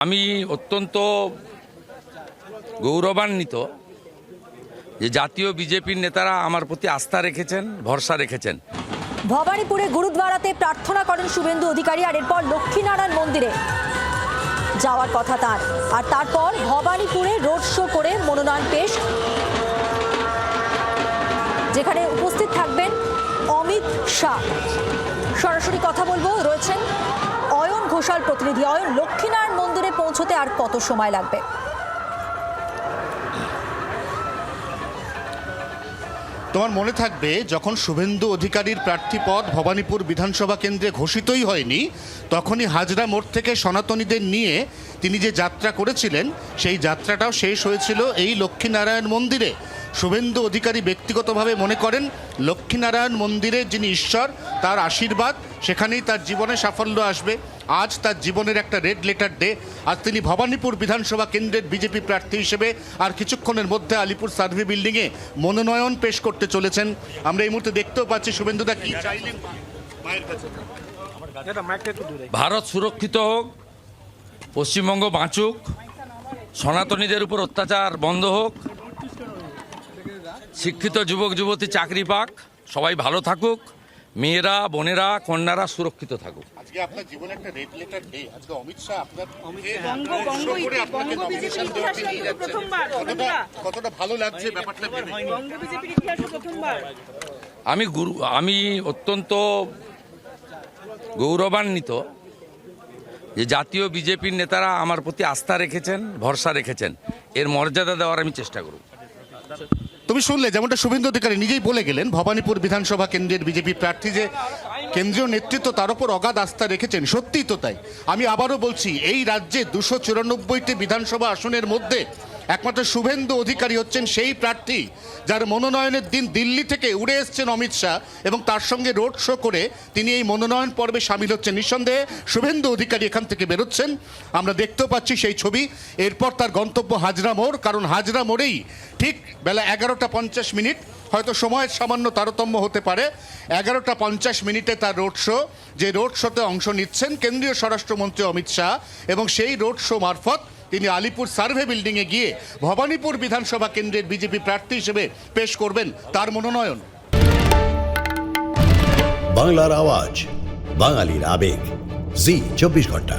আমি অত্যন্ত গৌরবান্বিত যে জাতীয় বিজেপির নেতারা আমার প্রতি আস্থা রেখেছেন, ভরসা রেখেছেন। ভবানীপুরে গুরুদ্বারাতে প্রার্থনা করেন শুভেন্দু অধিকারী, আর এরপর লক্ষ্মীনারায়ণ মন্দিরে যাওয়ার কথা তার। আর তারপর ভবানীপুরে রোড শো করে মনোনয়ন পেশ, যেখানে উপস্থিত থাকবেন অমিত শাহ। সরাসরি কথা বলবো, রয়েছেন অয়ন ঘোষাল প্রতিনিধি। অয়ন, লক্ষ্মীনারায়ণ মন্দিরে পৌঁছতে আর কত সময় লাগবে? তোমার মনে থাকবে যখন শুভেন্দু অধিকারীর প্রার্থী পদ ভবানীপুর বিধানসভা কেন্দ্রে ঘোষিতই হয়নি, তখনই হাজরা মোড় থেকে সনাতনীদের নিয়ে তিনি যে যাত্রা করেছিলেন সেই যাত্রাটাও শেষ হয়েছিল এই লক্ষ্মীনারায়ণ মন্দিরে। শুভেন্দু অধিকারী ব্যক্তিগতভাবে মনে করেন লক্ষ্মীনারায়ণ মন্দিরে যিনি ঈশ্বর, তার আশীর্বাদ, সেখানেই তার জীবনে সাফল্য আসবে। আজ তার জীবনের একটা রেড লেটার ডে। আর তিনি ভবানীপুর বিধানসভা কেন্দ্রের বিজেপি প্রার্থী হিসেবে আর কিছুক্ষণের মধ্যে আলিপুর সার্ভে বিল্ডিংয়ে মনোনয়ন পেশ করতে চলেছেন। আমরা এই মুহূর্তে দেখতেও পাচ্ছি শুভেন্দুদা কি চাইলেন মায়ের কাছে। ভারত সুরক্ষিত হোক, পশ্চিমবঙ্গ বাঁচুক, সনাতনীদের উপর অত্যাচার বন্ধ হোক, শিক্ষিত যুবক যুবতী চাকরি পাক, সবাই ভালো থাকুক, মেয়েরা, বোনেরা, কন্যারা সুরক্ষিত থাকুক। আজকে আপনার জীবনে একটা রেড লেটার ডে। আজকে অমিত শাহ কতটা ভালো লাগছে ব্যাপারটা ভেবে? আমি অত্যন্ত গৌরবান্বিত যে জাতীয় বিজেপির নেতারা আমার প্রতি আস্থা রেখেছেন, ভরসা রেখেছেন। এর মর্যাদা দেওয়ার আমি চেষ্টা করব। তুমি শুনলে যেমনটা শুভেন্দু অধিকারী নিজেই বলে গেলেন, ভবানীপুর বিধানসভা কেন্দ্রের বিজেপি প্রার্থী যে কেন্দ্রীয় নেতৃত্ব তার উপর অগাধ আস্থা রেখেছেন, সত্যিই তো তাই। আমি আবারও বলছি, এই রাজ্যে 294টি বিধানসভা আসনের মধ্যে একমাত্র শুভেন্দু অধিকারী হচ্ছেন সেই প্রার্থী যার মনোনয়নের দিন দিল্লি থেকে উড়ে এসছেন অমিত শাহ, এবং তার সঙ্গে রোড শো করে তিনি এই মনোনয়ন পর্বে সামিল হচ্ছেন। নিঃসন্দেহে শুভেন্দু অধিকারী এখান থেকে বেরোচ্ছেন, আমরা দেখতেও পাচ্ছি সেই ছবি। এরপর তার গন্তব্য হাজরা মোড়, কারণ হাজরা মোড়েই ঠিক বেলা 11:50, হয়তো সময়ের সামান্য তারতম্য হতে পারে, 11:50 তার রোড শো। যে রোড শোতে অংশ নিচ্ছেন কেন্দ্রীয় স্বরাষ্ট্রমন্ত্রী অমিত শাহ, এবং সেই রোড শো মারফত তিনি আলিপুর সার্ভে বিল্ডিংয়ে গিয়ে ভবানীপুর বিধানসভা কেন্দ্রের বিজেপি প্রার্থী হিসেবে পেশ করবেন তার মনোনয়ন। বাংলার আওয়াজ, বাঙালির আবেগ, জি 24 ঘন্টা।